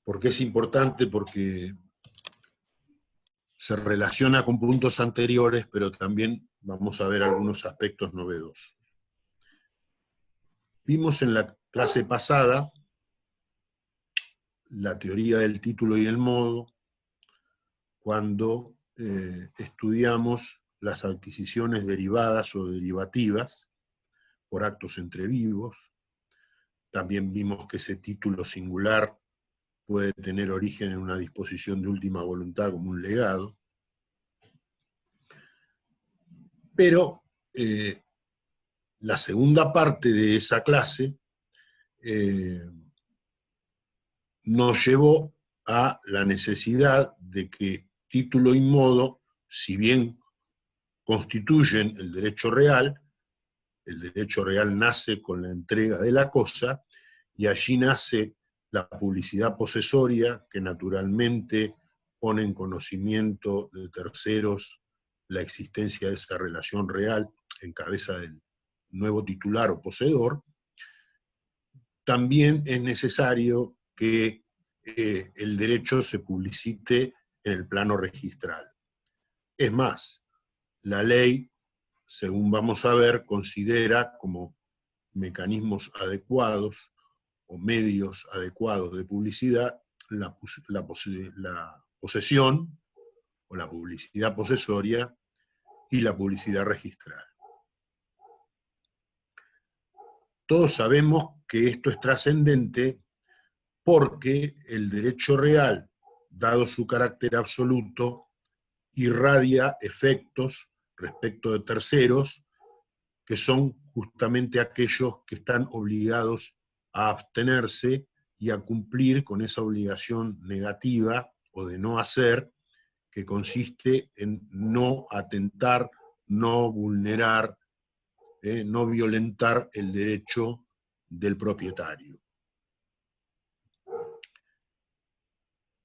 ¿Por qué es importante? Porque se relaciona con puntos anteriores, pero también vamos a ver algunos aspectos novedosos. Vimos en la clase pasada la teoría del título y el modo, cuando estudiamos las adquisiciones derivadas o derivativas por actos entre vivos. También vimos que ese título singular puede tener origen en una disposición de última voluntad como un legado. Pero la segunda parte de esa clase nos llevó a la necesidad de que título y modo, si bien constituyen el derecho real nace con la entrega de la cosa, y allí nace la publicidad posesoria, que naturalmente pone en conocimiento de terceros la existencia de esa relación real en cabeza del nuevo titular o poseedor. También es necesario que el derecho se publicite en el plano registral. Es más, la ley, según vamos a ver, considera como mecanismos adecuados o medios adecuados de publicidad la posesión o la publicidad posesoria y la publicidad registral. Todos sabemos que esto es trascendente porque el derecho real, dado su carácter absoluto, irradia efectos respecto de terceros que son justamente aquellos que están obligados a abstenerse y a cumplir con esa obligación negativa o de no hacer, que consiste en no atentar, no vulnerar, no violentar el derecho del propietario.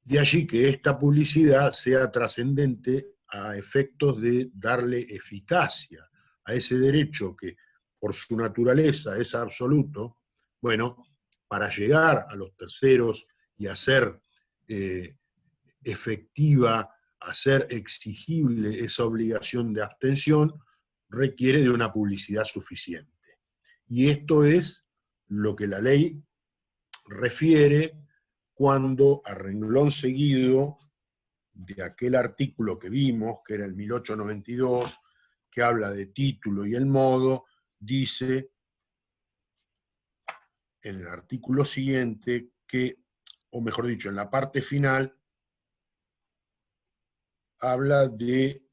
De allí que esta publicidad sea trascendente a efectos de darle eficacia a ese derecho que por su naturaleza es absoluto. Bueno, para llegar a los terceros y hacer efectiva, hacer exigible esa obligación de abstención, requiere de una publicidad suficiente. Y esto es lo que la ley refiere cuando, a renglón seguido de aquel artículo que vimos, que era el 1892, que habla de título y el modo, dice en el artículo siguiente que, o mejor dicho, en la parte final, habla de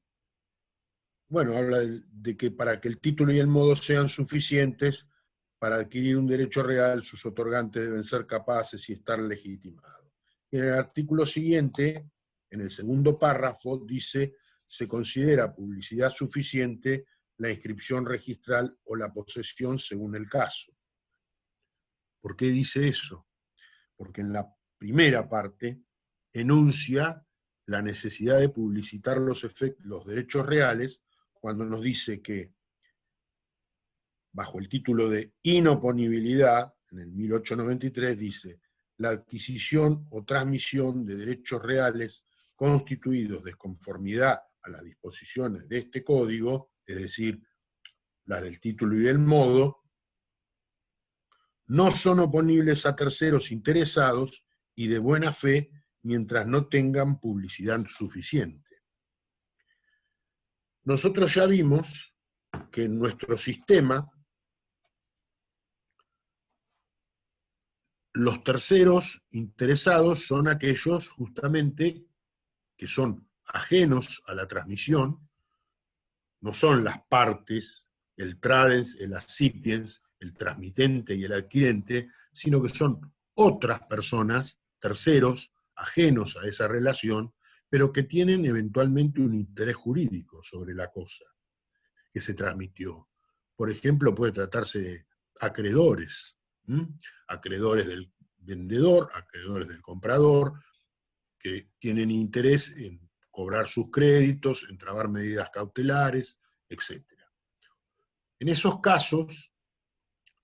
que para que el título y el modo sean suficientes para adquirir un derecho real, sus otorgantes deben ser capaces y estar legitimados. Y en el artículo siguiente, en el segundo párrafo, dice: se considera publicidad suficiente la inscripción registral o la posesión según el caso. ¿Por qué dice eso? Porque en la primera parte enuncia la necesidad de publicitar los derechos reales cuando nos dice que, bajo el título de inoponibilidad, en el 1893 dice: la adquisición o transmisión de derechos reales constituidos de conformidad a las disposiciones de este código, es decir, las del título y del modo, no son oponibles a terceros interesados y de buena fe mientras no tengan publicidad suficiente. Nosotros ya vimos que en nuestro sistema los terceros interesados son aquellos justamente que son ajenos a la transmisión, no son las partes, el tradens, el accipiens, el transmitente y el adquirente, sino que son otras personas, terceros, ajenos a esa relación, pero que tienen eventualmente un interés jurídico sobre la cosa que se transmitió. Por ejemplo, puede tratarse de acreedores, acreedores del vendedor, acreedores del comprador, que tienen interés en cobrar sus créditos, en trabar medidas cautelares, etc. En esos casos,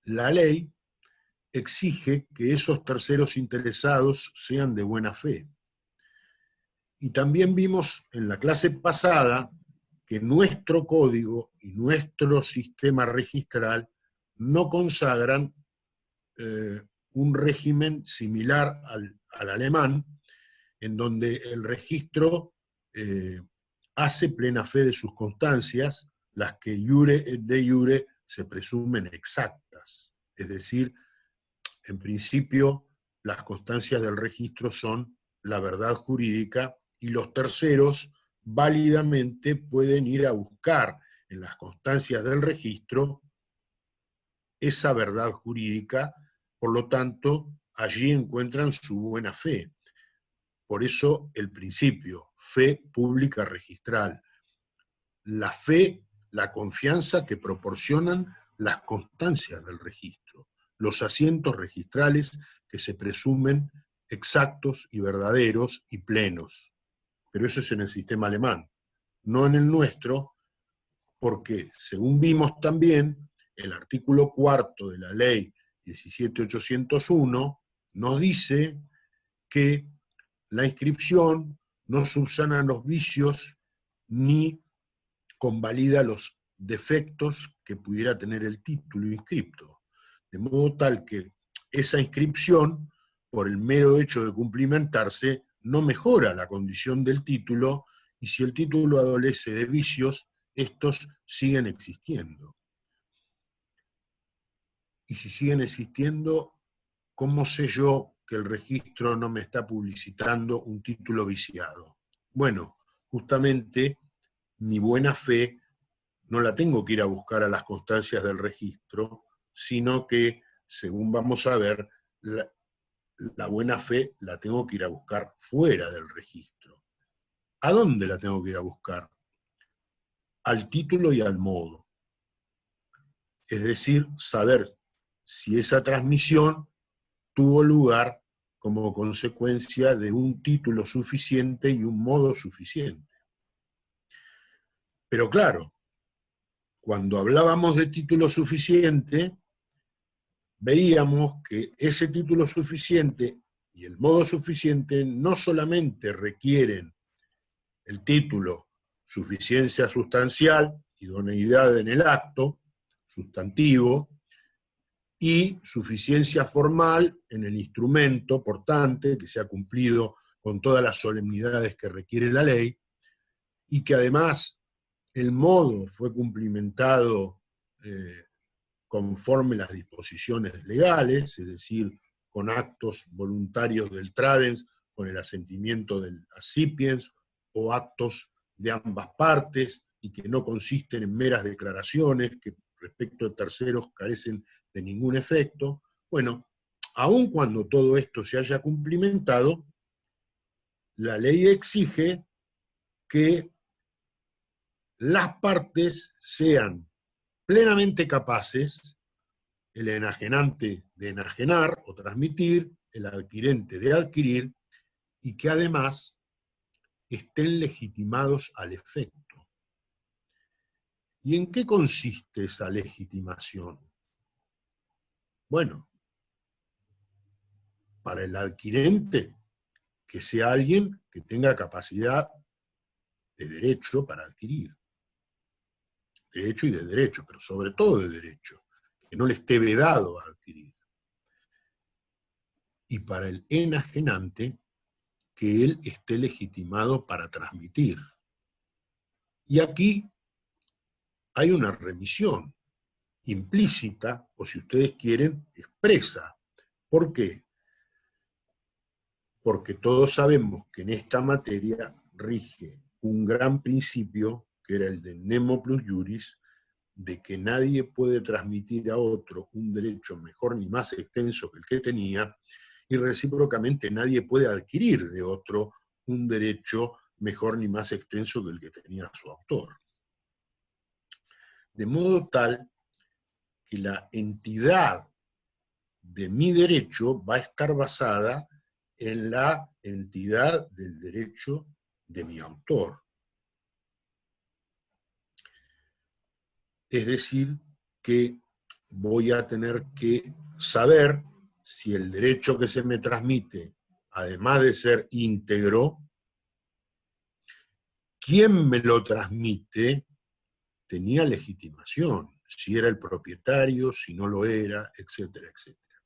la ley exige que esos terceros interesados sean de buena fe. Y también vimos en la clase pasada que nuestro código y nuestro sistema registral no consagran un régimen similar al alemán, en donde el registro hace plena fe de sus constancias, las que iure et de iure se presumen exactas. Es decir, en principio, las constancias del registro son la verdad jurídica y los terceros válidamente pueden ir a buscar en las constancias del registro esa verdad jurídica, por lo tanto, allí encuentran su buena fe. Por eso el principio, fe pública registral. La fe, la confianza que proporcionan las constancias del registro, los asientos registrales que se presumen exactos y verdaderos y plenos. Pero eso es en el sistema alemán, no en el nuestro, porque según vimos también, el artículo 4 de la ley 17.801 nos dice que la inscripción no subsana los vicios ni convalida los defectos que pudiera tener el título inscripto. De modo tal que esa inscripción, por el mero hecho de cumplimentarse, no mejora la condición del título, y si el título adolece de vicios, estos siguen existiendo. Y si siguen existiendo, ¿cómo sé yo que el registro no me está publicitando un título viciado? Bueno, justamente mi buena fe no la tengo que ir a buscar a las constancias del registro, sino que, según vamos a ver, la buena fe la tengo que ir a buscar fuera del registro. ¿A dónde la tengo que ir a buscar? Al título y al modo. Es decir, saber si esa transmisión tuvo lugar como consecuencia de un título suficiente y un modo suficiente. Pero claro, cuando hablábamos de título suficiente, veíamos que ese título suficiente y el modo suficiente no solamente requieren el título, suficiencia sustancial, idoneidad en el acto, sustantivo, y suficiencia formal en el instrumento portante, que se ha cumplido con todas las solemnidades que requiere la ley, y que además el modo fue cumplimentado conforme las disposiciones legales, es decir, con actos voluntarios del tradens, con el asentimiento del accipiens, o actos de ambas partes, y que no consisten en meras declaraciones que respecto de terceros carecen de ningún efecto. Bueno, aun cuando todo esto se haya cumplimentado, la ley exige que las partes sean plenamente capaces, el enajenante de enajenar o transmitir, el adquirente de adquirir, y que además estén legitimados al efecto. ¿Y en qué consiste esa legitimación? Bueno, para el adquirente, que sea alguien que tenga capacidad de derecho para adquirir. De hecho y de derecho, pero sobre todo de derecho, que no le esté vedado a adquirir. Y para el enajenante, que él esté legitimado para transmitir. Y aquí hay una remisión implícita, o si ustedes quieren, expresa. ¿Por qué? Porque todos sabemos que en esta materia rige un gran principio, que era el de nemo plus iuris, de que nadie puede transmitir a otro un derecho mejor ni más extenso que el que tenía, y recíprocamente nadie puede adquirir de otro un derecho mejor ni más extenso que el que tenía su autor. De modo tal que la entidad de mi derecho va a estar basada en la entidad del derecho de mi autor. Es decir, que voy a tener que saber si el derecho que se me transmite, además de ser íntegro, quien me lo transmite tenía legitimación, si era el propietario, si no lo era, etcétera, etcétera.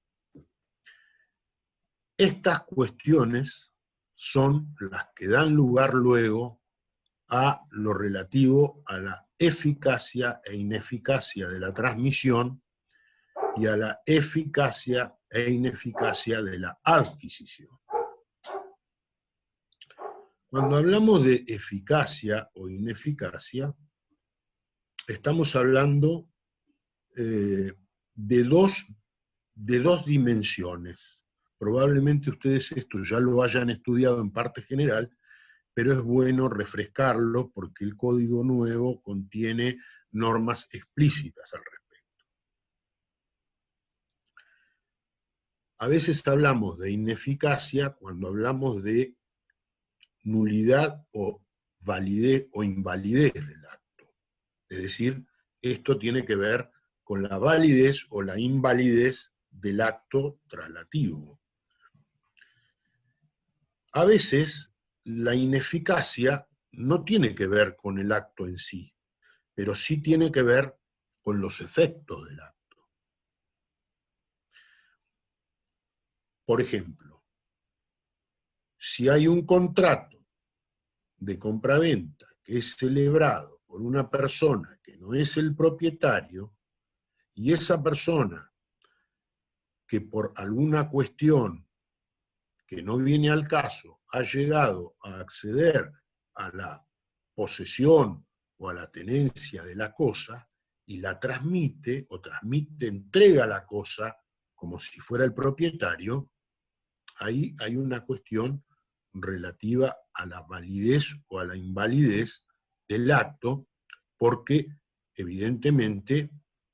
Estas cuestiones son las que dan lugar luego a lo relativo a la eficacia e ineficacia de la transmisión y a la eficacia e ineficacia de la adquisición. Cuando hablamos de eficacia o ineficacia, estamos hablando de dos dimensiones. Probablemente ustedes esto ya lo hayan estudiado en parte general, pero es bueno refrescarlo porque el código nuevo contiene normas explícitas al respecto. A veces hablamos de ineficacia cuando hablamos de nulidad o validez o invalidez del acto. Es decir, esto tiene que ver con la validez o la invalidez del acto traslativo. A veces la ineficacia no tiene que ver con el acto en sí, pero sí tiene que ver con los efectos del acto. Por ejemplo, si hay un contrato de compraventa que es celebrado por una persona que no es el propietario, y esa persona que por alguna cuestión que no viene al caso ha llegado a acceder a la posesión o a la tenencia de la cosa y la transmite, entrega la cosa como si fuera el propietario, ahí hay una cuestión relativa a la validez o a la invalidez del acto, porque evidentemente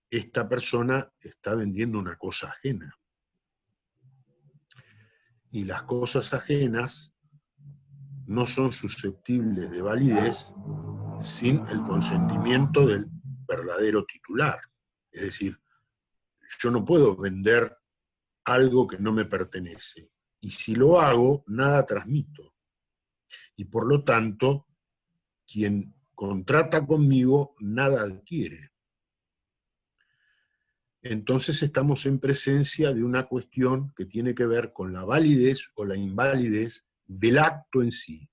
esta persona está vendiendo una cosa ajena. Y las cosas ajenas no son susceptibles de validez sin el consentimiento del verdadero titular. Es decir, yo no puedo vender algo que no me pertenece. Y si lo hago, nada transmito. Y por lo tanto, quien contrata conmigo, nada adquiere. Entonces estamos en presencia de una cuestión que tiene que ver con la validez o la invalidez del acto en sí.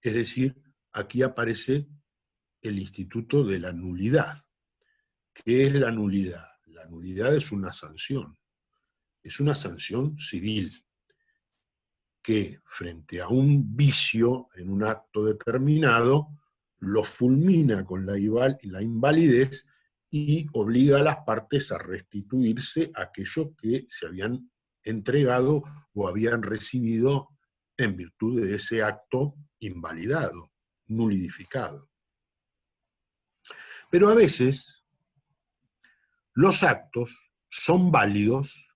Es decir, aquí aparece el instituto de la nulidad. ¿Qué es la nulidad? La nulidad es una sanción civil, que frente a un vicio en un acto determinado, lo fulmina con la invalidez y obliga a las partes a restituirse aquello que se habían entregado o habían recibido en virtud de ese acto invalidado, nulidificado. Pero a veces los actos son válidos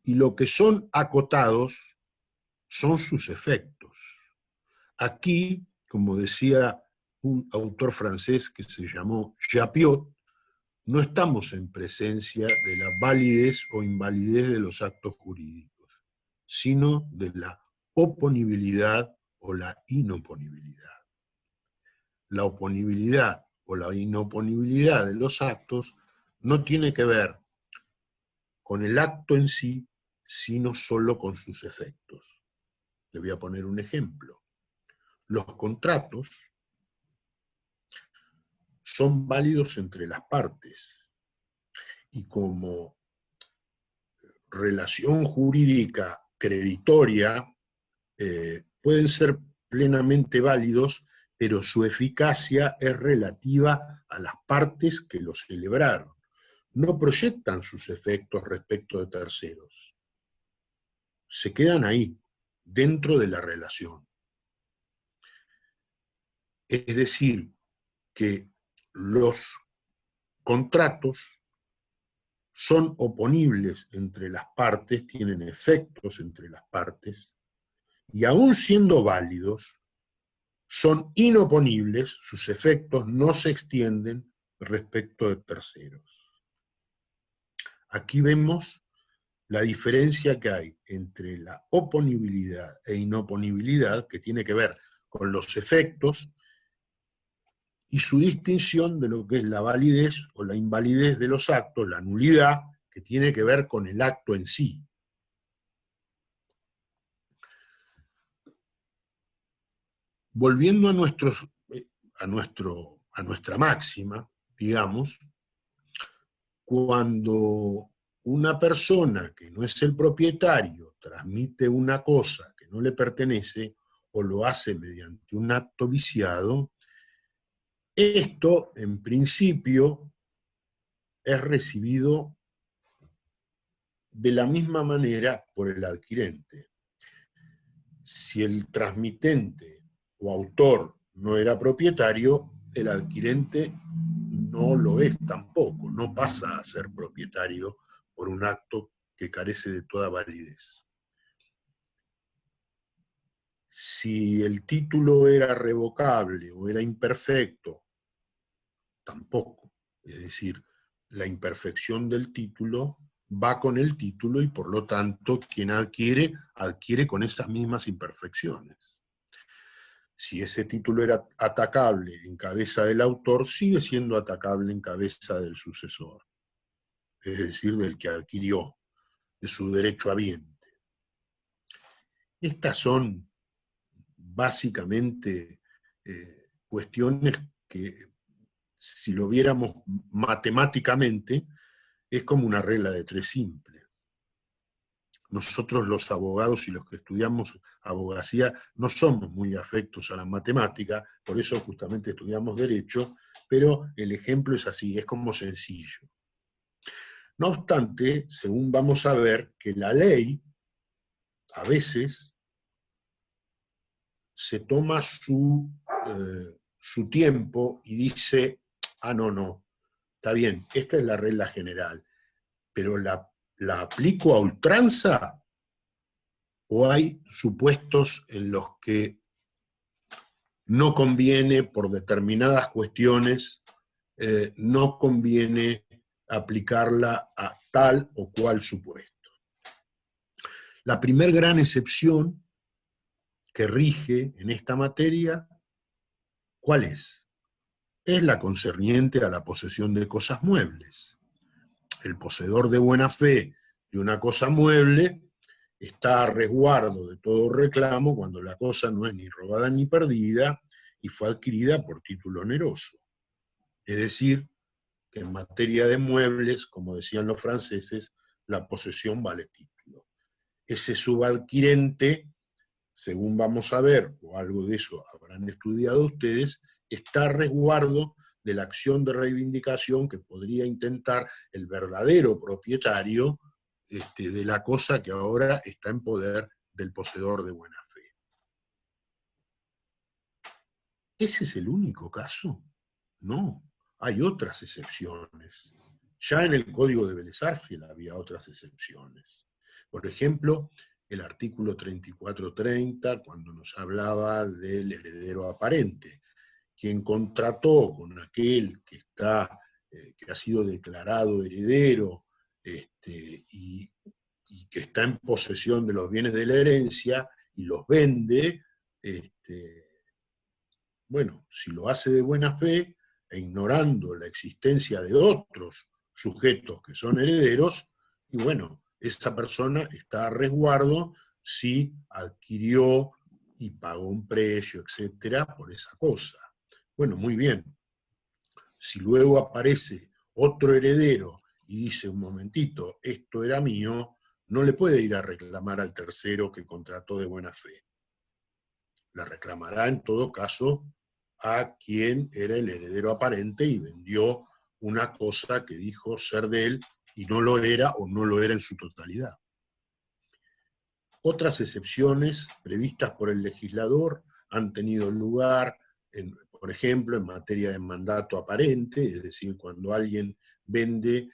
y lo que son acotados son sus efectos. Aquí, como decía un autor francés que se llamó Japiot, no estamos en presencia de la validez o invalidez de los actos jurídicos, sino de la oponibilidad o la inoponibilidad. La oponibilidad o la inoponibilidad de los actos no tiene que ver con el acto en sí, sino solo con sus efectos. Le voy a poner un ejemplo. Los contratos son válidos entre las partes y como relación jurídica creditoria pueden ser plenamente válidos, pero su eficacia es relativa a las partes que los celebraron. No proyectan sus efectos respecto de terceros. Se quedan ahí, dentro de la relación. Es decir, que los contratos son oponibles entre las partes, tienen efectos entre las partes, y aun siendo válidos, son inoponibles, sus efectos no se extienden respecto de terceros. Aquí vemos la diferencia que hay entre la oponibilidad e inoponibilidad, que tiene que ver con los efectos, y su distinción de lo que es la validez o la invalidez de los actos, la nulidad, que tiene que ver con el acto en sí. Volviendo a nuestra máxima, digamos, cuando una persona que no es el propietario transmite una cosa que no le pertenece o lo hace mediante un acto viciado, esto en principio es recibido de la misma manera por el adquirente. Si el transmitente o autor no era propietario, el adquirente no lo es tampoco, no pasa a ser propietario por un acto que carece de toda validez. Si el título era revocable o era imperfecto, tampoco. Es decir, la imperfección del título va con el título y por lo tanto quien adquiere, adquiere con esas mismas imperfecciones. Si ese título era atacable en cabeza del autor, sigue siendo atacable en cabeza del sucesor, es decir, del que adquirió, de su derecho habiente. Estas son básicamente cuestiones que, si lo viéramos matemáticamente, es como una regla de tres simple. Nosotros los abogados y los que estudiamos abogacía no somos muy afectos a la matemática, por eso justamente estudiamos derecho, pero el ejemplo es así, es como sencillo. No obstante, según vamos a ver, que la ley a veces se toma su tiempo y dice, ah, no, está bien, esta es la regla general, pero la aplico a ultranza, o hay supuestos en los que no conviene, por determinadas cuestiones, no conviene aplicarla a tal o cual supuesto. La primer gran excepción que rige en esta materia, ¿cuál es? Es la concerniente a la posesión de cosas muebles. El poseedor de buena fe de una cosa mueble está a resguardo de todo reclamo cuando la cosa no es ni robada ni perdida y fue adquirida por título oneroso. Es decir, que en materia de muebles, como decían los franceses, la posesión vale título. Ese subadquirente, según vamos a ver, o algo de eso habrán estudiado ustedes, está a resguardo de la acción de reivindicación que podría intentar el verdadero propietario de la cosa que ahora está en poder del poseedor de buena fe. ¿Ese es el único caso? No, hay otras excepciones. Ya en el Código de Vélez Arfiel había otras excepciones. Por ejemplo, el artículo 3430, cuando nos hablaba del heredero aparente, quien contrató con aquel que ha sido declarado heredero y que está en posesión de los bienes de la herencia y los vende, bueno, si lo hace de buena fe e ignorando la existencia de otros sujetos que son herederos, y bueno, esa persona está a resguardo si adquirió y pagó un precio, etcétera, por esa cosa. Bueno, muy bien. Si luego aparece otro heredero y dice, un momentito, esto era mío, no le puede ir a reclamar al tercero que contrató de buena fe. La reclamará en todo caso a quien era el heredero aparente y vendió una cosa que dijo ser de él y no lo era o no lo era en su totalidad. Otras excepciones previstas por el legislador han tenido lugar, por ejemplo, en materia de mandato aparente, es decir, cuando alguien vende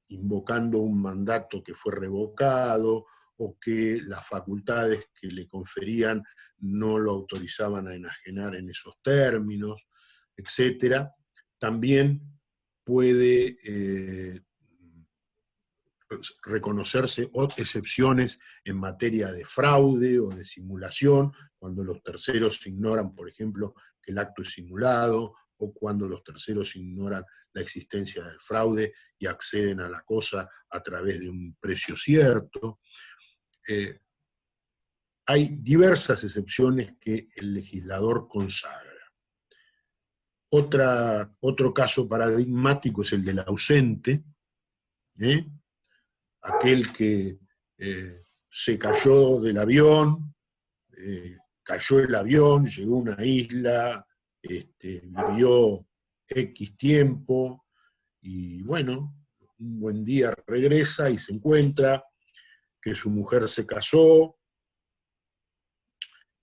invocando un mandato que fue revocado o que las facultades que le conferían no lo autorizaban a enajenar en esos términos, etc. También puede reconocerse excepciones en materia de fraude o de simulación, cuando los terceros ignoran, por ejemplo, que el acto es simulado, o cuando los terceros ignoran la existencia del fraude y acceden a la cosa a través de un precio cierto. Hay diversas excepciones que el legislador consagra. Otro caso paradigmático es el del ausente, aquel que se cayó del avión, cayó el avión, llegó a una isla, vivió X tiempo, y bueno, un buen día regresa y se encuentra que su mujer se casó,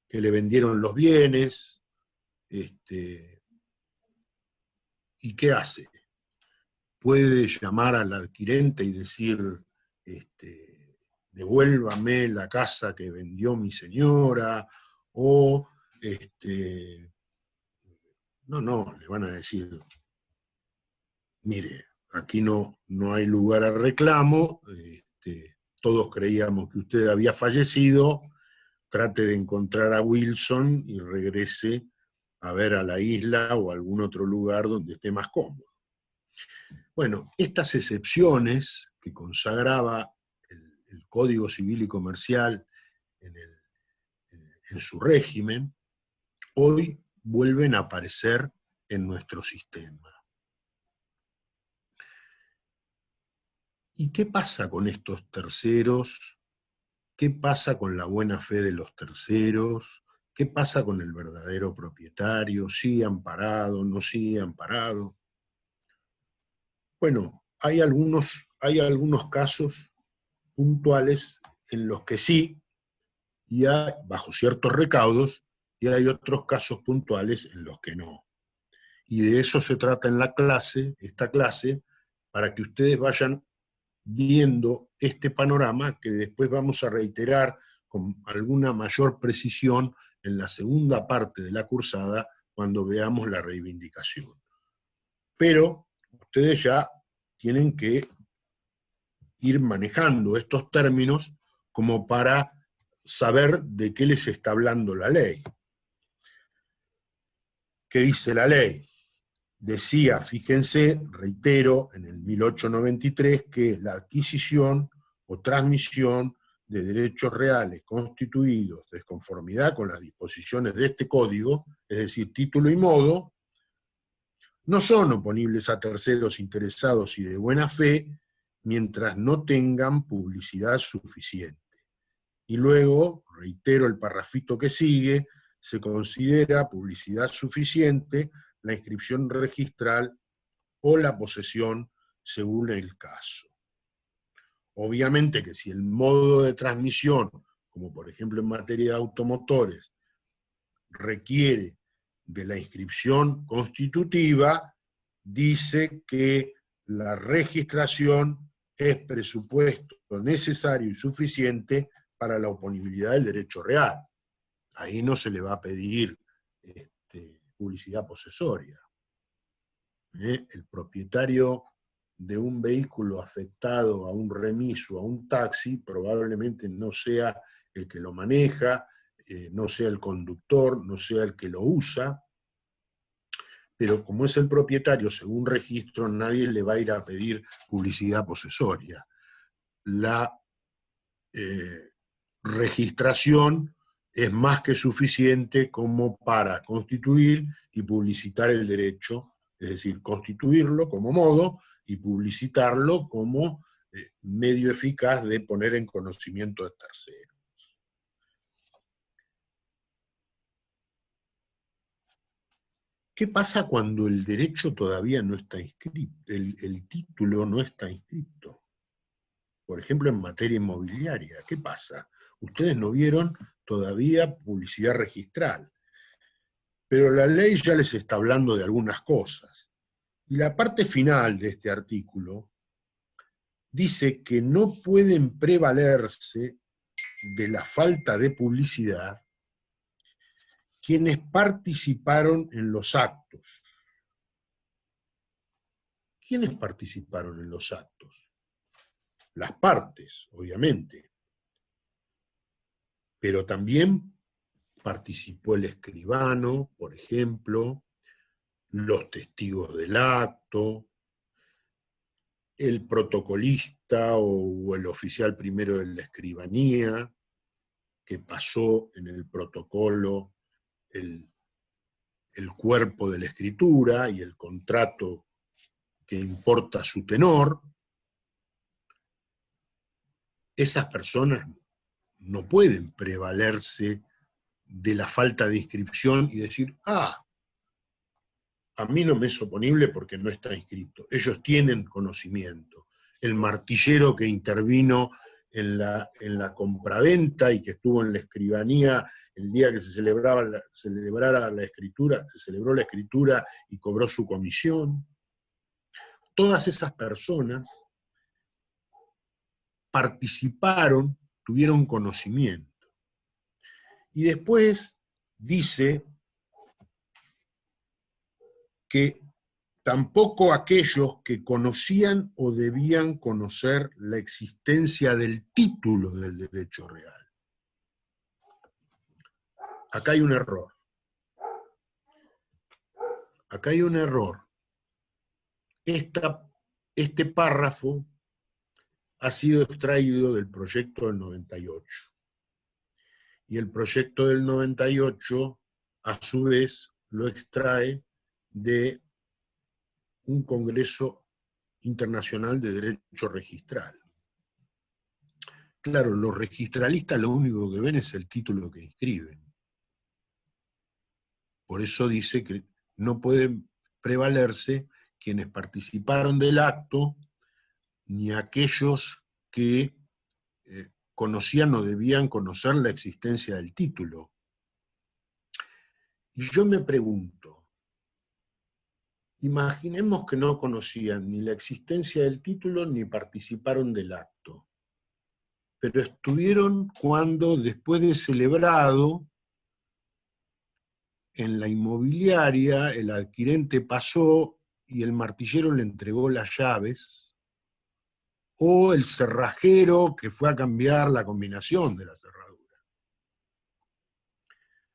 que le vendieron los bienes, ¿y qué hace? Puede llamar al adquirente y decir, devuélvame la casa que vendió mi señora, o no, le van a decir, mire, aquí no hay lugar a reclamo, todos creíamos que usted había fallecido, trate de encontrar a Wilson y regrese a ver a la isla o a algún otro lugar donde esté más cómodo. Bueno, estas excepciones que consagraba el Código Civil y Comercial en su régimen, hoy vuelven a aparecer en nuestro sistema. ¿Y qué pasa con estos terceros? ¿Qué pasa con la buena fe de los terceros? ¿Qué pasa con el verdadero propietario? ¿Sigue amparado? ¿No sigue amparado? Bueno, hay algunos casos puntuales en los que sí, y hay, bajo ciertos recaudos, y hay otros casos puntuales en los que no. Y de eso se trata en esta clase, para que ustedes vayan viendo este panorama que después vamos a reiterar con alguna mayor precisión en la segunda parte de la cursada, cuando veamos la reivindicación. Pero ustedes ya tienen que ir manejando estos términos como para saber de qué les está hablando la ley. ¿Qué dice la ley? Decía, fíjense, reitero, en el 1893, que la adquisición o transmisión de derechos reales constituidos de conformidad con las disposiciones de este código, es decir, título y modo, no son oponibles a terceros interesados y de buena fe mientras no tengan publicidad suficiente. Y luego, reitero el parrafito que sigue, se considera publicidad suficiente la inscripción registral o la posesión según el caso. Obviamente que si el modo de transmisión, como por ejemplo en materia de automotores, requiere de la inscripción constitutiva, dice que la registración es presupuesto necesario y suficiente para la oponibilidad del derecho real. Ahí no se le va a pedir publicidad posesoria. El propietario de un vehículo afectado a un remiso, a un taxi, probablemente no sea el que lo maneja, no sea el conductor, no sea el que lo usa, pero como es el propietario, según registro, nadie le va a ir a pedir publicidad posesoria. La registración es más que suficiente como para constituir y publicitar el derecho, es decir, constituirlo como modo y publicitarlo como medio eficaz de poner en conocimiento de terceros. ¿Qué pasa cuando el derecho todavía no está inscrito, el título no está inscrito? Por ejemplo, en materia inmobiliaria, ¿qué pasa? Ustedes no vieron todavía publicidad registral, pero la ley ya les está hablando de algunas cosas. Y la parte final de este artículo dice que no pueden prevalerse de la falta de publicidad quienes participaron en los actos. ¿Quiénes participaron en los actos? las partes, obviamente, pero también participó el escribano, por ejemplo, los testigos del acto, el protocolista o el oficial primero de la escribanía, que pasó en el protocolo el cuerpo de la escritura y el contrato que importa su tenor. Esas personas no pueden prevalerse de la falta de inscripción y decir, a mí no me es oponible porque no está inscrito. Ellos tienen conocimiento. El martillero que intervino en la compraventa y que estuvo en la escribanía el día que se celebrara la escritura, se celebró la escritura y cobró su comisión. Todas esas personas participaron, tuvieron conocimiento. Y después dice que tampoco aquellos que conocían o debían conocer la existencia del título del derecho real. Acá hay un error. Acá hay un error. Este párrafo ha sido extraído del proyecto del 98. Y el proyecto del 98, a su vez, lo extrae de un Congreso Internacional de Derecho Registral. Claro, los registralistas lo único que ven es el título que inscriben. Por eso dice que no pueden prevalerse quienes participaron del acto, ni aquellos que conocían o debían conocer la existencia del título. Y yo me pregunto, imaginemos que no conocían ni la existencia del título ni participaron del acto, pero estuvieron cuando, después de celebrado, en la inmobiliaria el adquirente pasó y el martillero le entregó las llaves, o el cerrajero que fue a cambiar la combinación de la cerradura.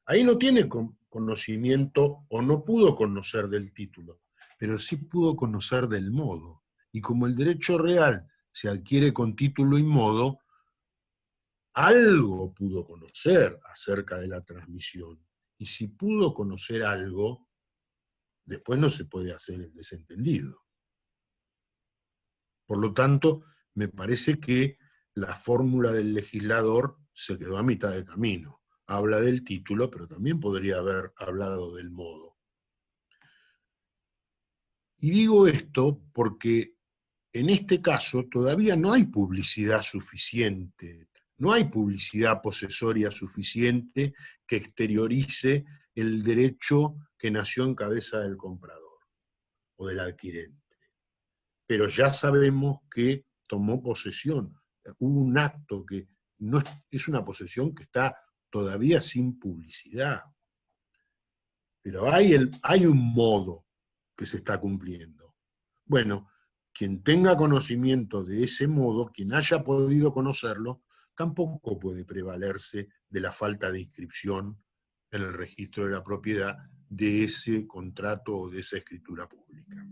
Ahí no tiene conocimiento o no pudo conocer del título, pero sí pudo conocer del modo. Y como el derecho real se adquiere con título y modo, algo pudo conocer acerca de la transmisión. Y si pudo conocer algo, después no se puede hacer el desentendido. Por lo tanto, me parece que la fórmula del legislador se quedó a mitad de camino. Habla del título, pero también podría haber hablado del modo. Y digo esto porque en este caso todavía no hay publicidad suficiente, no hay publicidad posesoria suficiente que exteriorice el derecho que nació en cabeza del comprador o del adquirente. Pero ya sabemos que tomó posesión. Hubo un acto que no es una posesión que está todavía sin publicidad. Pero hay un modo que se está cumpliendo. Bueno, quien tenga conocimiento de ese modo, quien haya podido conocerlo, tampoco puede prevalerse de la falta de inscripción en el registro de la propiedad de ese contrato o de esa escritura pública.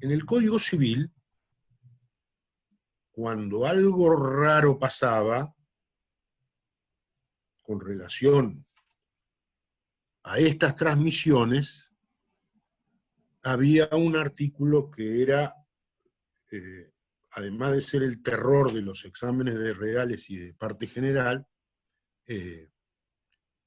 En el Código Civil, cuando algo raro pasaba con relación a estas transmisiones, había un artículo que era, además de ser el terror de los exámenes de reales y de parte general,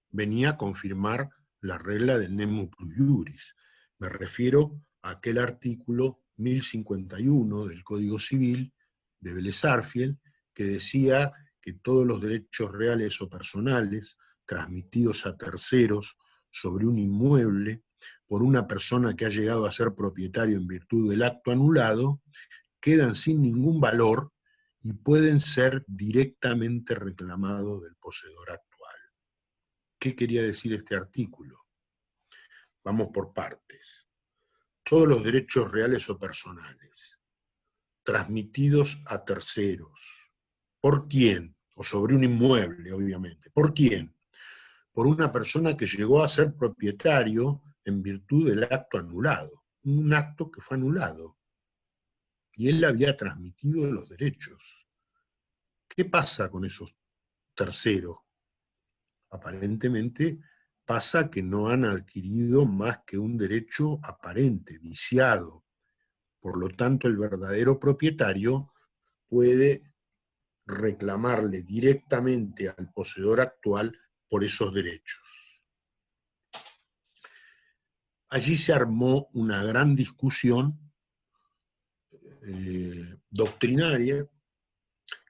venía a confirmar la regla del nemo plus iuris. Me refiero a aquel artículo 1051 del Código Civil de Vélez Sarsfield, que decía que todos los derechos reales o personales transmitidos a terceros sobre un inmueble por una persona que ha llegado a ser propietario en virtud del acto anulado, quedan sin ningún valor y pueden ser directamente reclamados del poseedor actual. ¿Qué quería decir este artículo? Vamos por partes. todos los derechos reales o personales, transmitidos a terceros. ¿Por quién? O sobre un inmueble, obviamente. ¿Por quién? Por una persona que llegó a ser propietario en virtud del acto anulado. Un acto que fue anulado. Y él había transmitido los derechos. ¿Qué pasa con esos terceros? Aparentemente pasa que no han adquirido más que un derecho aparente, viciado. Por lo tanto, el verdadero propietario puede reclamarle directamente al poseedor actual por esos derechos. Allí se armó una gran discusión doctrinaria,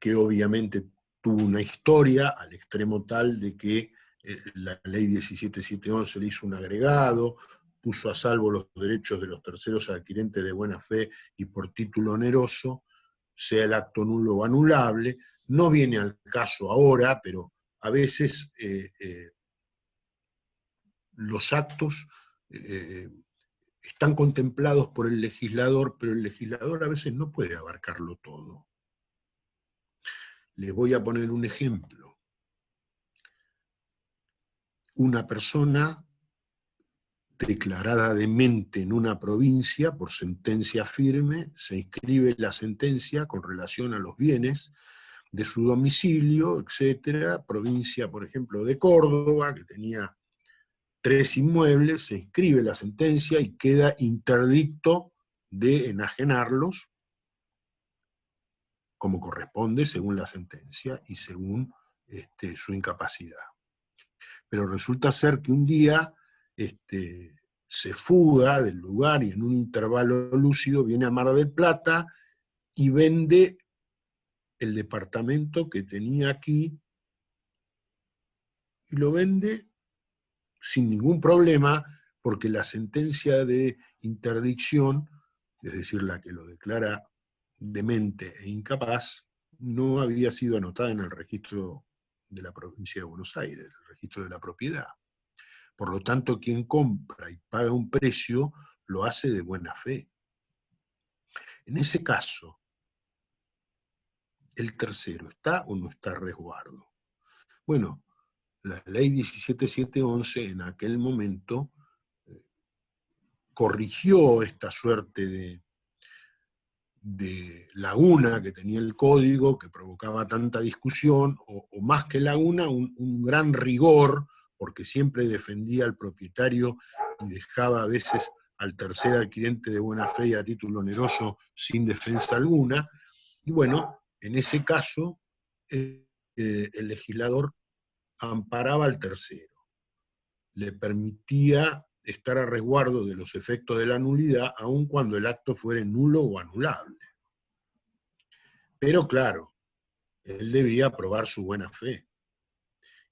que obviamente tuvo una historia al extremo tal de que la ley 17711 le hizo un agregado, puso a salvo los derechos de los terceros adquirentes de buena fe y por título oneroso, sea el acto nulo o anulable. No viene al caso ahora, pero a veces los actos están contemplados por el legislador, pero el legislador a veces no puede abarcarlo todo. Les voy a poner un ejemplo. Una persona declarada demente en una provincia por sentencia firme, se inscribe la sentencia con relación a los bienes de su domicilio, etcétera, provincia, por ejemplo, de Córdoba, que tenía 3 inmuebles, se inscribe la sentencia y queda interdicto de enajenarlos, como corresponde según la sentencia y según su incapacidad. Pero resulta ser que un día se fuga del lugar y en un intervalo lúcido viene a Mar del Plata y vende el departamento que tenía aquí y lo vende sin ningún problema porque la sentencia de interdicción, es decir, la que lo declara demente e incapaz, no había sido anotada en el registro de la provincia de Buenos Aires, el registro de la propiedad. Por lo tanto, quien compra y paga un precio lo hace de buena fe. En ese caso, ¿el tercero está o no está a resguardo? Bueno, la ley 17711 en aquel momento corrigió esta suerte de laguna que tenía el código, que provocaba tanta discusión, o más que laguna, un gran rigor, porque siempre defendía al propietario y dejaba a veces al tercer adquirente de buena fe y a título oneroso sin defensa alguna. Y bueno, en ese caso, el legislador amparaba al tercero, le permitía estar a resguardo de los efectos de la nulidad, aun cuando el acto fuera nulo o anulable. Pero claro, él debía probar su buena fe.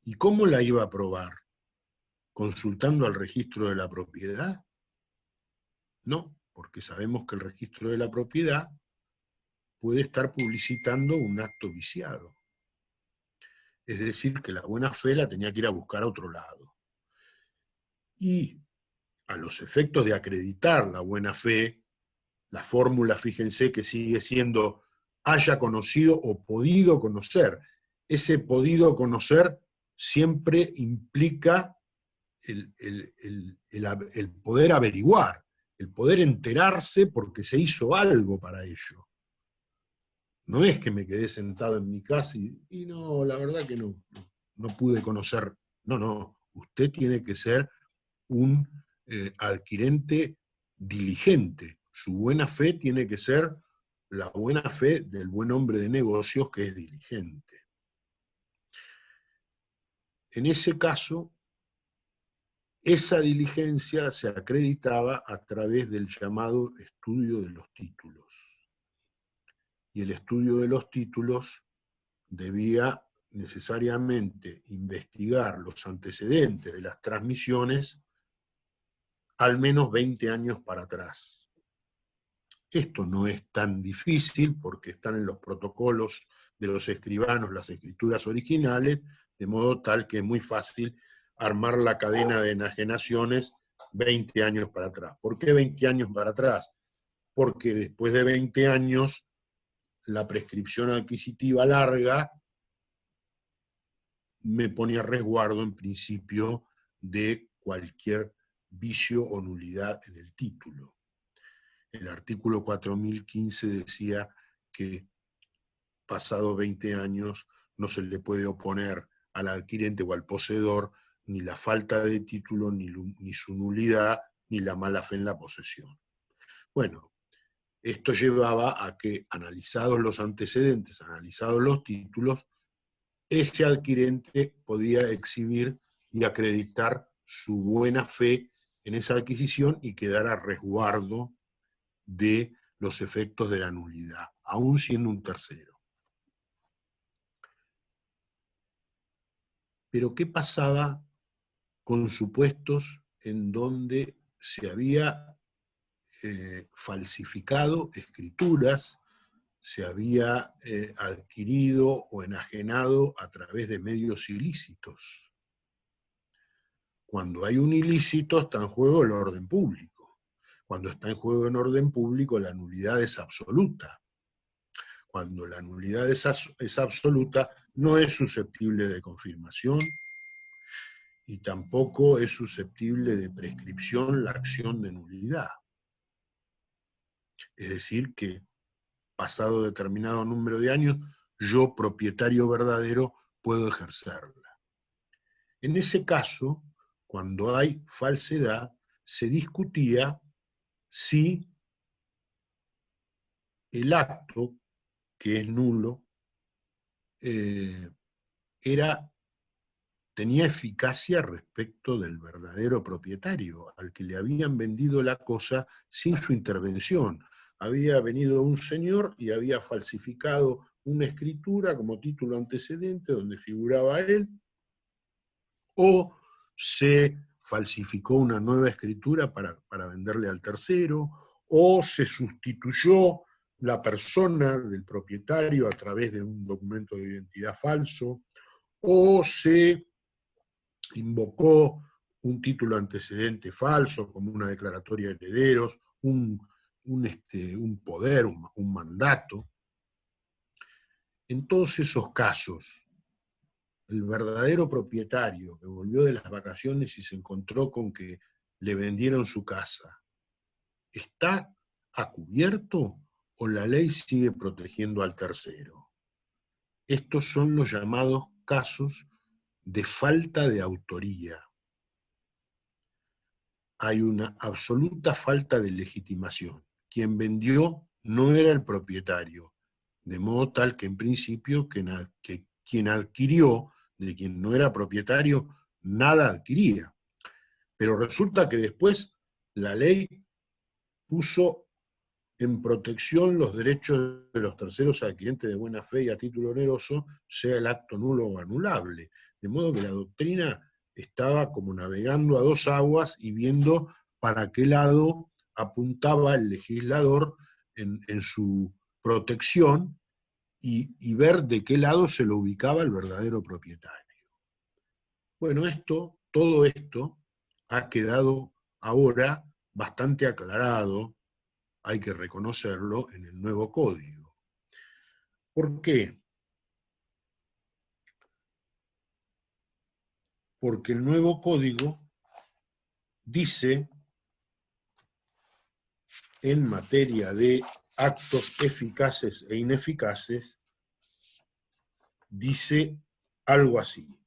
¿Y cómo la iba a probar? ¿Consultando al registro de la propiedad? No, porque sabemos que el registro de la propiedad puede estar publicitando un acto viciado. Es decir, que la buena fe la tenía que ir a buscar a otro lado. Y a los efectos de acreditar la buena fe, la fórmula, fíjense que sigue siendo haya conocido o podido conocer. Ese podido conocer siempre implica el poder averiguar, el poder enterarse porque se hizo algo para ello. No es que me quedé sentado en mi casa y no, la verdad que no pude conocer. No, usted tiene que ser un adquirente diligente. Su buena fe tiene que ser la buena fe del buen hombre de negocios que es diligente. En ese caso, esa diligencia se acreditaba a través del llamado estudio de los títulos. Y el estudio de los títulos debía necesariamente investigar los antecedentes de las transmisiones al menos 20 años para atrás. Esto no es tan difícil porque están en los protocolos de los escribanos las escrituras originales, de modo tal que es muy fácil armar la cadena de enajenaciones 20 años para atrás. ¿Por qué 20 años para atrás? Porque después de 20 años la prescripción adquisitiva larga me pone a resguardo en principio de cualquier vicio o nulidad en el título. El artículo 4015 decía que pasado 20 años no se le puede oponer al adquirente o al poseedor ni la falta de título, ni su nulidad, ni la mala fe en la posesión. Bueno, esto llevaba a que, analizados los antecedentes, analizados los títulos, ese adquirente podía exhibir y acreditar su buena fe en esa adquisición y quedar a resguardo de los efectos de la nulidad, aún siendo un tercero. Pero ¿qué pasaba con supuestos en donde se había falsificado escrituras, se había adquirido o enajenado a través de medios ilícitos? Cuando hay un ilícito está en juego el orden público. Cuando está en juego el orden público, la nulidad es absoluta. Cuando la nulidad es absoluta, no es susceptible de confirmación y tampoco es susceptible de prescripción la acción de nulidad. Es decir, que pasado determinado número de años, yo, propietario verdadero, puedo ejercerla. En ese caso, cuando hay falsedad, se discutía si el acto, que es nulo, tenía eficacia respecto del verdadero propietario, al que le habían vendido la cosa sin su intervención. Había venido un señor y había falsificado una escritura como título antecedente donde figuraba él, o se falsificó una nueva escritura para venderle al tercero, o se sustituyó la persona del propietario a través de un documento de identidad falso, o se invocó un título antecedente falso como una declaratoria de herederos, un poder, un mandato. En todos esos casos, el verdadero propietario que volvió de las vacaciones y se encontró con que le vendieron su casa, ¿está a cubierto o la ley sigue protegiendo al tercero? Estos son los llamados casos de falta de autoría. Hay una absoluta falta de legitimación. Quien vendió no era el propietario, de modo tal que en principio que quien adquirió, de quien no era propietario, nada adquiría. Pero resulta que después la ley puso en protección los derechos de los terceros adquirentes de buena fe y a título oneroso, sea el acto nulo o anulable. De modo que la doctrina estaba como navegando a dos aguas y viendo para qué lado apuntaba el legislador en su protección y ver de qué lado se lo ubicaba el verdadero propietario. Bueno, todo esto ha quedado ahora bastante aclarado, hay que reconocerlo, en el nuevo código. ¿Por qué? Porque el nuevo código dice, en materia de actos eficaces e ineficaces, dice algo así.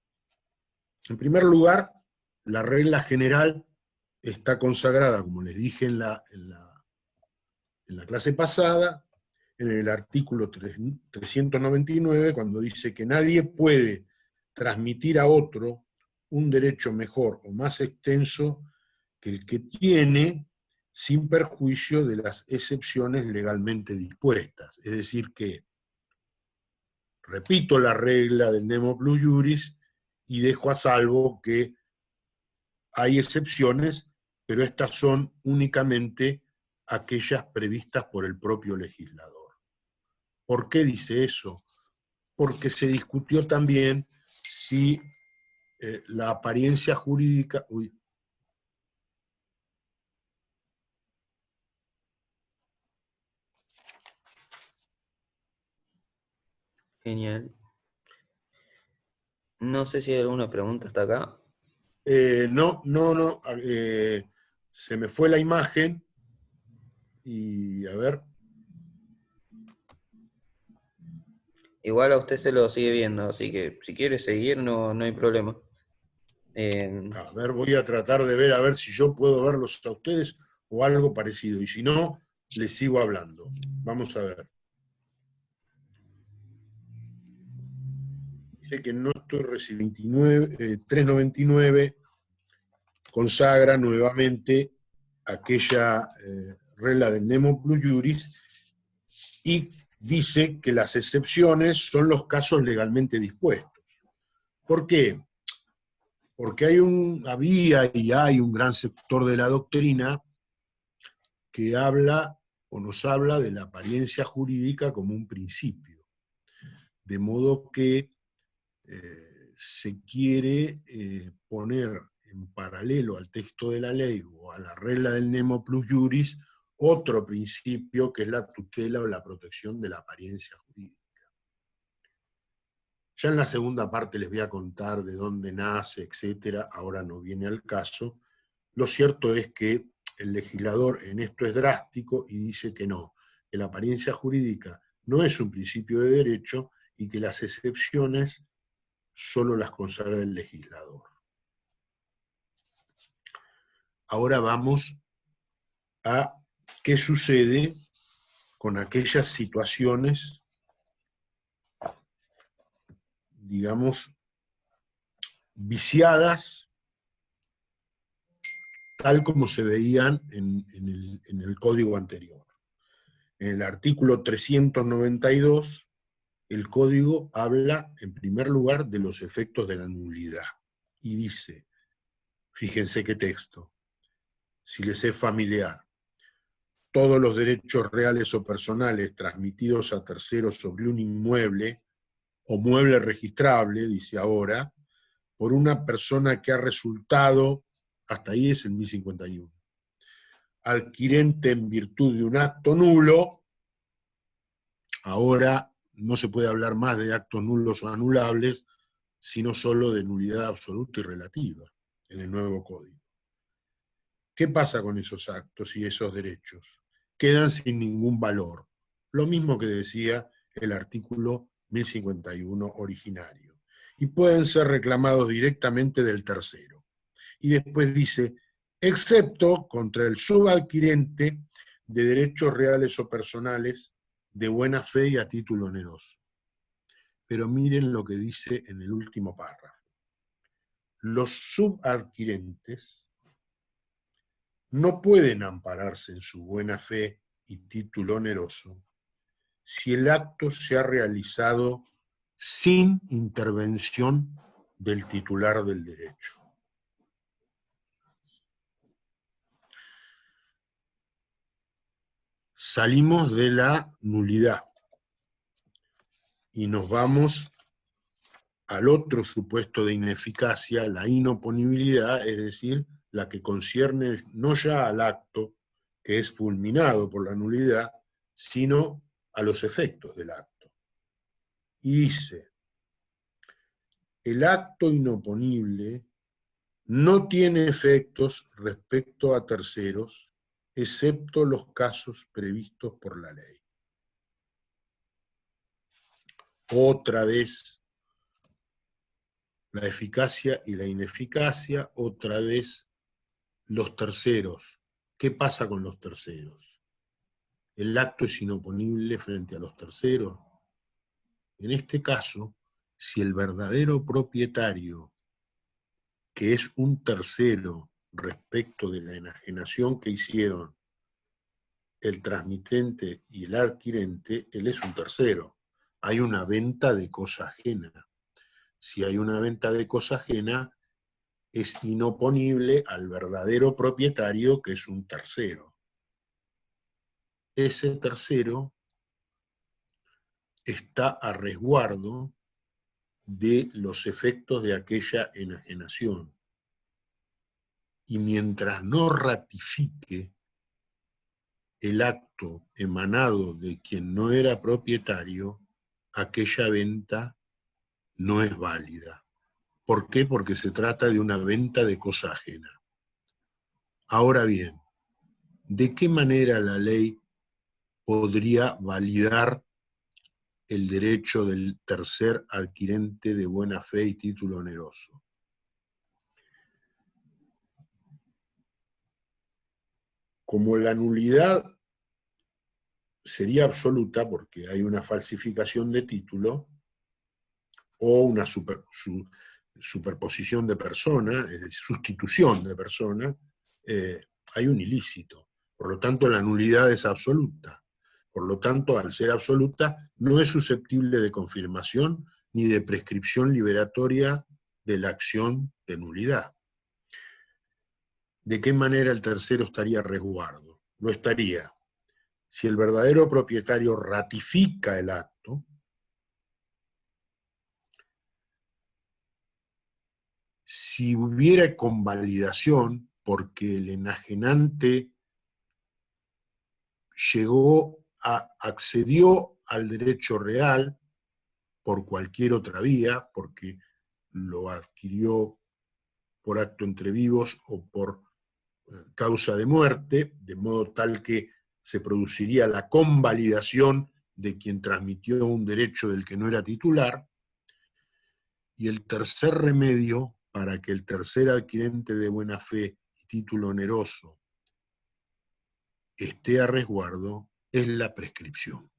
En primer lugar, la regla general está consagrada, como les dije en la clase pasada, en el artículo 399, cuando dice que nadie puede transmitir a otro un derecho mejor o más extenso que el que tiene, sin perjuicio de las excepciones legalmente dispuestas. Es decir que, repito la regla del nemo plus iuris y dejo a salvo que hay excepciones, pero estas son únicamente aquellas previstas por el propio legislador. ¿Por qué dice eso? Porque se discutió también si la apariencia jurídica... Genial. No sé si hay alguna pregunta hasta acá. No, no, no. Se me fue la imagen y a ver. Igual a usted se lo sigue viendo, así que si quiere seguir no hay problema. A ver, voy a tratar de ver a ver si yo puedo verlos a ustedes o algo parecido. Y si no, les sigo hablando. Vamos a ver. Dice que no estoy recibiendo 399 consagra nuevamente aquella regla del Nemo Plus Juris y dice que las excepciones son los casos legalmente dispuestos. ¿Por qué? Porque había y hay un gran sector de la doctrina que habla o nos habla de la apariencia jurídica como un principio. De modo que se quiere poner en paralelo al texto de la ley o a la regla del Nemo Plus Juris otro principio que es la tutela o la protección de la apariencia jurídica. Ya en la segunda parte les voy a contar de dónde nace, etcétera, ahora no viene al caso. Lo cierto es que el legislador en esto es drástico y dice que no, que la apariencia jurídica no es un principio de derecho y que las excepciones solo las consagra el legislador. Ahora vamos a qué sucede con aquellas situaciones, digamos, viciadas, tal como se veían en el código anterior. En el artículo 392, el código habla, en primer lugar, de los efectos de la nulidad. Y dice, fíjense qué texto, si les es familiar, todos los derechos reales o personales transmitidos a terceros sobre un inmueble o mueble registrable, dice ahora, por una persona que ha resultado, hasta ahí es el 1051, adquirente en virtud de un acto nulo, ahora no se puede hablar más de actos nulos o anulables, sino solo de nulidad absoluta y relativa en el nuevo código. ¿Qué pasa con esos actos y esos derechos? Quedan sin ningún valor. Lo mismo que decía el artículo 1051 originario. Y pueden ser reclamados directamente del tercero. Y después dice, excepto contra el subadquirente de derechos reales o personales de buena fe y a título oneroso. Pero miren lo que dice en el último párrafo. Los subadquirentes no pueden ampararse en su buena fe y título oneroso si el acto se ha realizado sin intervención del titular del derecho. Salimos de la nulidad y nos vamos al otro supuesto de ineficacia, la inoponibilidad, es decir, la que concierne no ya al acto que es fulminado por la nulidad, sino a los efectos del acto. Y dice, el acto inoponible no tiene efectos respecto a terceros, excepto los casos previstos por la ley. Otra vez la eficacia y la ineficacia, otra vez los terceros. ¿Qué pasa con los terceros? ¿El acto es inoponible frente a los terceros? En este caso, si el verdadero propietario, que es un tercero respecto de la enajenación que hicieron el transmitente y el adquirente, él es un tercero. Hay una venta de cosa ajena. Si hay una venta de cosa ajena, es inoponible al verdadero propietario, que es un tercero. Ese tercero está a resguardo de los efectos de aquella enajenación. Y mientras no ratifique el acto emanado de quien no era propietario, aquella venta no es válida. ¿Por qué? Porque se trata de una venta de cosa ajena. Ahora bien, ¿de qué manera la ley podría validar el derecho del tercer adquirente de buena fe y título oneroso? Como la nulidad sería absoluta porque hay una falsificación de título o una superposición de persona, es decir, sustitución de persona, hay un ilícito. Por lo tanto, la nulidad es absoluta. Por lo tanto, al ser absoluta, no es susceptible de confirmación ni de prescripción liberatoria de la acción de nulidad. ¿De qué manera el tercero estaría a resguardo? No estaría. Si el verdadero propietario ratifica el acto, si hubiera convalidación porque el enajenante accedió al derecho real por cualquier otra vía, porque lo adquirió por acto entre vivos o por causa de muerte, de modo tal que se produciría la convalidación de quien transmitió un derecho del que no era titular. Y el tercer remedio para que el tercer adquirente de buena fe y título oneroso esté a resguardo es la prescripción.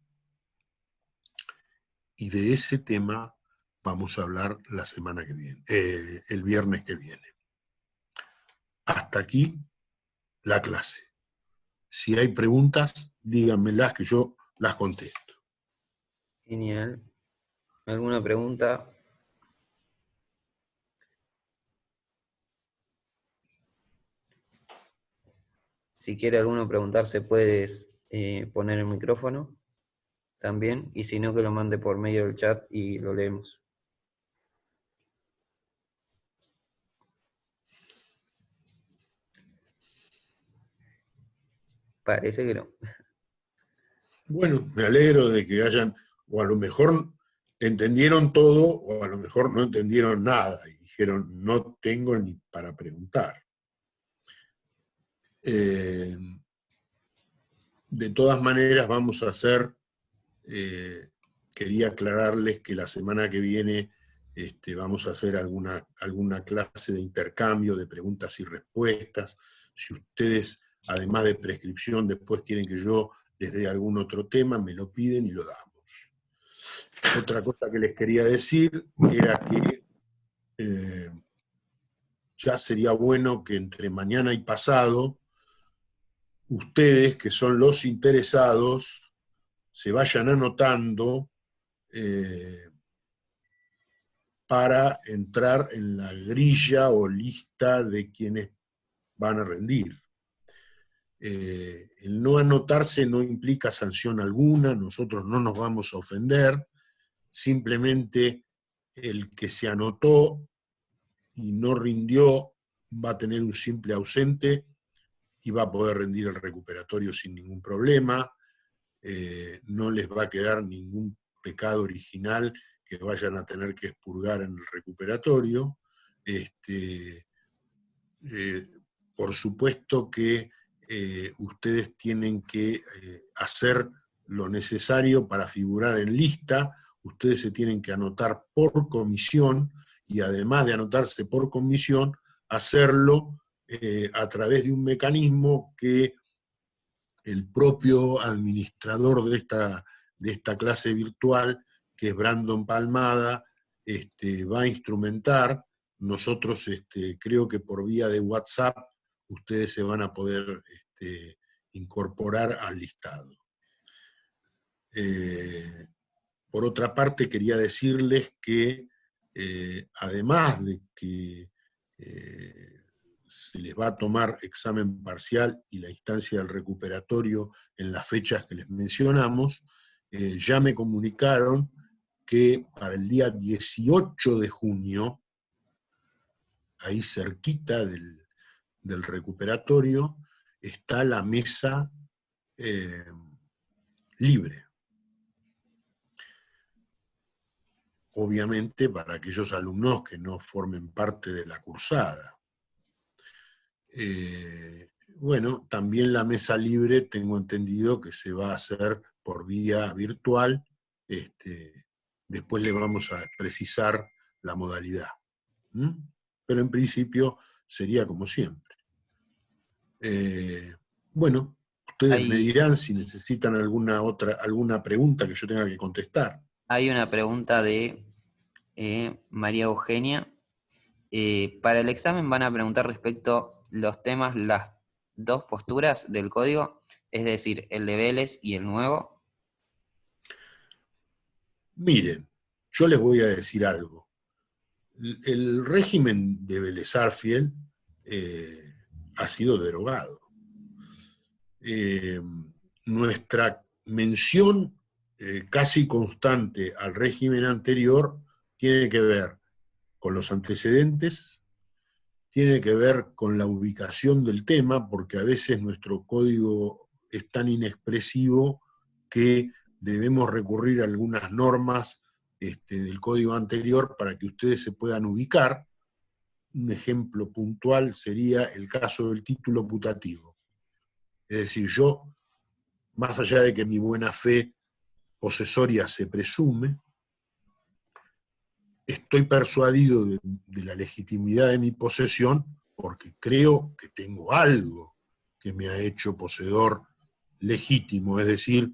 Y de ese tema vamos a hablar la semana que viene, el viernes que viene. Hasta aquí la clase. Si hay preguntas, díganmelas que yo las contesto. Genial. ¿Alguna pregunta? Si quiere alguno preguntarse, puedes poner el micrófono también, y si no, que lo mande por medio del chat y lo leemos. Parece que no. Bueno, me alegro de que hayan, o a lo mejor entendieron todo, o a lo mejor no entendieron nada, y dijeron, no tengo ni para preguntar. De todas maneras, vamos a hacer, quería aclararles que la semana que viene vamos a hacer alguna clase de intercambio de preguntas y respuestas. Si ustedes, además de prescripción, después quieren que yo les dé algún otro tema, me lo piden y lo damos. Otra cosa que les quería decir era que ya sería bueno que entre mañana y pasado, ustedes, que son los interesados, se vayan anotando para entrar en la grilla o lista de quienes van a rendir. El no anotarse no implica sanción alguna, nosotros no nos vamos a ofender, simplemente el que se anotó y no rindió va a tener un simple ausente y va a poder rendir el recuperatorio sin ningún problema, no les va a quedar ningún pecado original que vayan a tener que expurgar en el recuperatorio. Por supuesto que ustedes tienen que hacer lo necesario para figurar en lista, ustedes se tienen que anotar por comisión, y además de anotarse por comisión, hacerlo a través de un mecanismo que el propio administrador de esta clase virtual, que es Brandon Palmada, va a instrumentar. Nosotros creo que por vía de WhatsApp ustedes se van a poder incorporar al listado. Por otra parte, quería decirles que además de que se les va a tomar examen parcial y la instancia del recuperatorio en las fechas que les mencionamos, ya me comunicaron que para el día 18 de junio, ahí cerquita del recuperatorio, está la mesa libre. obviamente para aquellos alumnos que no formen parte de la cursada. Bueno, también la mesa libre tengo entendido que se va a hacer por vía virtual. Después le vamos a precisar la modalidad. Pero en principio sería como siempre. Bueno, ustedes me dirán si necesitan alguna pregunta que yo tenga que contestar. Hay una pregunta de María Eugenia. Para el examen van a preguntar respecto los temas, las dos posturas del código, es decir, el de Vélez y el nuevo. Miren, yo les voy a decir algo. El régimen de Vélez Sarsfield ha sido derogado. Nuestra mención casi constante al régimen anterior tiene que ver con los antecedentes, tiene que ver con la ubicación del tema, porque a veces nuestro código es tan inexpresivo que debemos recurrir a algunas normas del código anterior para que ustedes se puedan ubicar. Un ejemplo puntual sería el caso del título putativo. Es decir, yo, más allá de que mi buena fe posesoria se presume, estoy persuadido de la legitimidad de mi posesión porque creo que tengo algo que me ha hecho poseedor legítimo, es decir,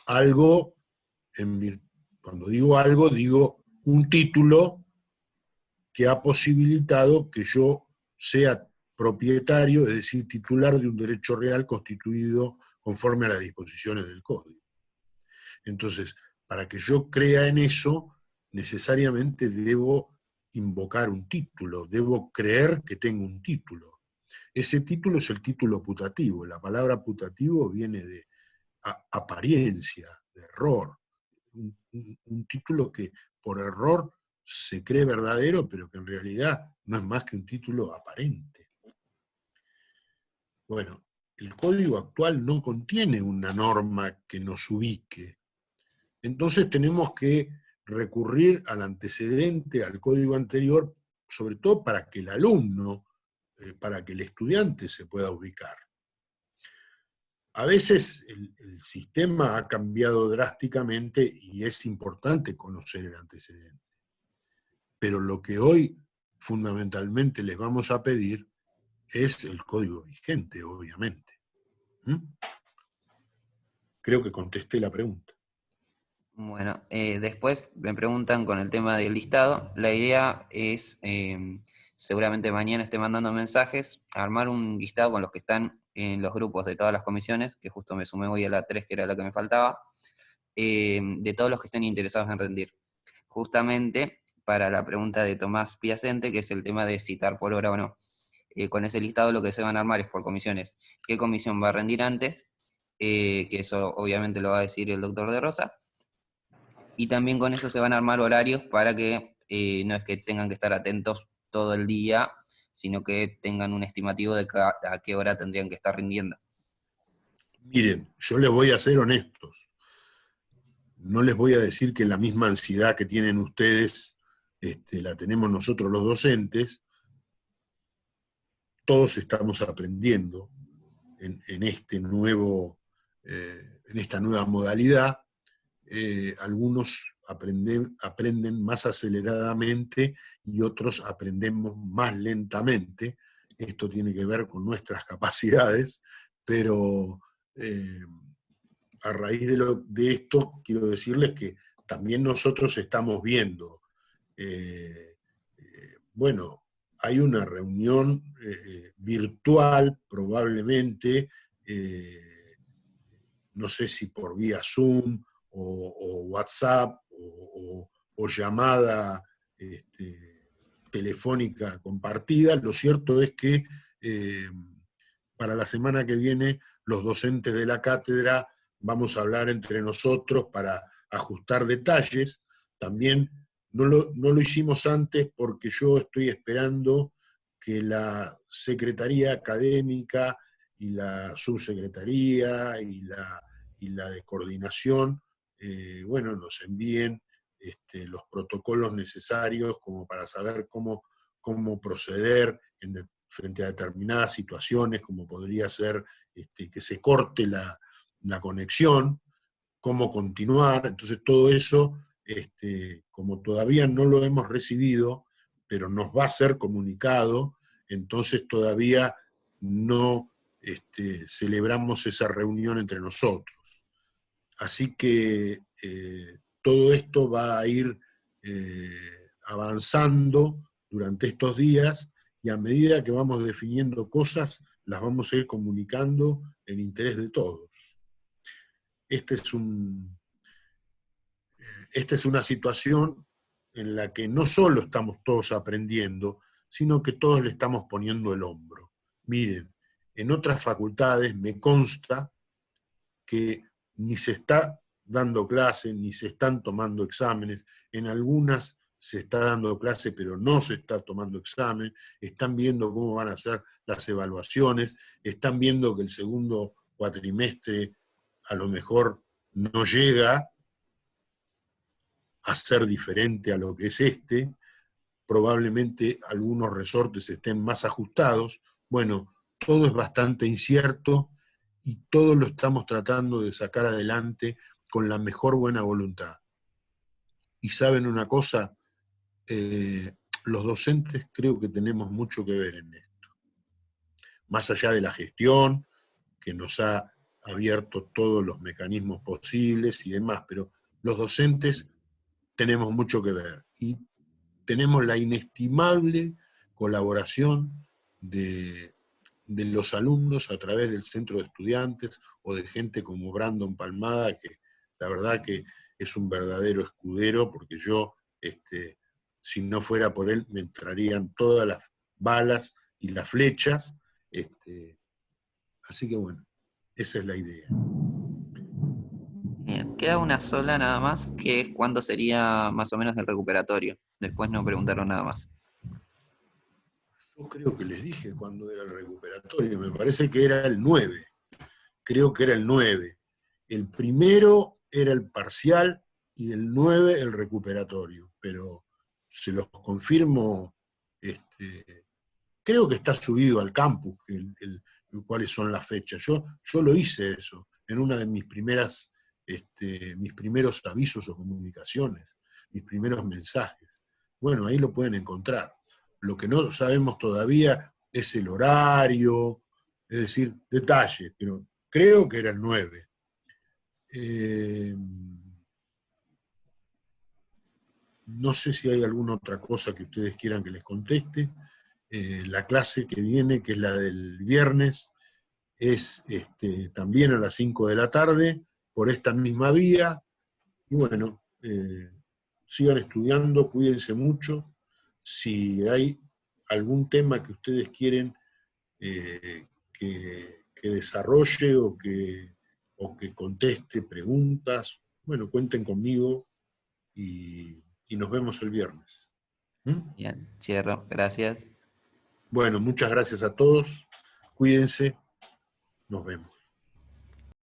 algo, cuando digo algo, digo un título que ha posibilitado que yo sea propietario, es decir, titular de un derecho real constituido conforme a las disposiciones del Código. Entonces, para que yo crea en eso, necesariamente debo invocar un título, debo creer que tengo un título. Ese título es el título putativo. La palabra putativo viene de apariencia, de error. Un título que por error se cree verdadero, pero que en realidad no es más que un título aparente. Bueno, el código actual no contiene una norma que nos ubique. Entonces tenemos que recurrir al antecedente, al código anterior, sobre todo para que el alumno, para que el estudiante se pueda ubicar. A veces el sistema ha cambiado drásticamente y es importante conocer el antecedente. Pero lo que hoy fundamentalmente les vamos a pedir es el código vigente, obviamente. Creo que contesté la pregunta. Bueno, después me preguntan con el tema del listado. La idea es, seguramente mañana esté mandando mensajes, armar un listado con los que están en los grupos de todas las comisiones, que justo me sumé hoy a la 3, que era la que me faltaba, de todos los que estén interesados en rendir. Justamente para la pregunta de Tomás Piacente, que es el tema de citar por hora o no. Con ese listado lo que se van a armar es por comisiones. ¿Qué comisión va a rendir antes? Que eso obviamente lo va a decir el doctor De Rosa. Y también con eso se van a armar horarios para que no es que tengan que estar atentos todo el día, sino que tengan un estimativo de a qué hora tendrían que estar rindiendo. Miren, yo les voy a ser honestos. No les voy a decir que la misma ansiedad que tienen ustedes la tenemos nosotros los docentes. Todos estamos aprendiendo en esta nueva modalidad. Algunos aprenden más aceleradamente y otros aprendemos más lentamente. Esto tiene que ver con nuestras capacidades, pero a raíz de esto quiero decirles que también nosotros estamos viendo, bueno, hay una reunión virtual probablemente, no sé si por vía Zoom o WhatsApp o llamada telefónica compartida. Lo cierto es que para la semana que viene los docentes de la cátedra vamos a hablar entre nosotros para ajustar detalles. También no lo hicimos antes porque yo estoy esperando que la Secretaría Académica y la Subsecretaría y la de Coordinación, bueno, nos envíen los protocolos necesarios como para saber cómo proceder frente a determinadas situaciones, como podría ser que se corte la conexión, cómo continuar. Entonces todo eso, como todavía no lo hemos recibido, pero nos va a ser comunicado, entonces todavía no celebramos esa reunión entre nosotros. Así que todo esto va a ir avanzando durante estos días, y a medida que vamos definiendo cosas, las vamos a ir comunicando en interés de todos. Esta es una situación en la que no solo estamos todos aprendiendo, sino que todos le estamos poniendo el hombro. Miren, en otras facultades me consta que ni se está dando clase, ni se están tomando exámenes, en algunas se está dando clase, pero no se está tomando examen, están viendo cómo van a ser las evaluaciones, están viendo que el segundo cuatrimestre a lo mejor no llega a ser diferente a lo que es probablemente algunos resortes estén más ajustados. Bueno, todo es bastante incierto y todo lo estamos tratando de sacar adelante con la mejor buena voluntad. Y saben una cosa, los docentes creo que tenemos mucho que ver en esto. Más allá de la gestión, que nos ha abierto todos los mecanismos posibles y demás, pero los docentes tenemos mucho que ver. Y tenemos la inestimable colaboración de los alumnos a través del centro de estudiantes o de gente como Brandon Palmada, que la verdad que es un verdadero escudero, porque yo, si no fuera por él, me entrarían todas las balas y las flechas. Así que bueno, esa es la idea. Bien, queda una sola nada más, que es cuándo sería más o menos el recuperatorio. Después no preguntaron nada más. Yo creo que les dije cuándo era el recuperatorio, me parece que era el 9. Creo que era el 9. El primero era el parcial y el 9 el recuperatorio, pero se los confirmo, creo que está subido al campus cuáles son las fechas. Yo lo hice eso en una de mis primeros avisos o comunicaciones, mis primeros mensajes. Bueno, ahí lo pueden encontrar. Lo que no sabemos todavía es el horario, es decir, detalles, pero creo que era el 9. No sé si hay alguna otra cosa que ustedes quieran que les conteste. La clase que viene, que es la del viernes, es también a las 5 de la tarde, por esta misma vía. Y bueno, sigan estudiando, cuídense mucho. Si hay algún tema que ustedes quieren que desarrolle o que conteste preguntas, bueno, cuenten conmigo y nos vemos el viernes. ¿Mm? Bien, cierro. Gracias. Bueno, muchas gracias a todos. Cuídense. Nos vemos.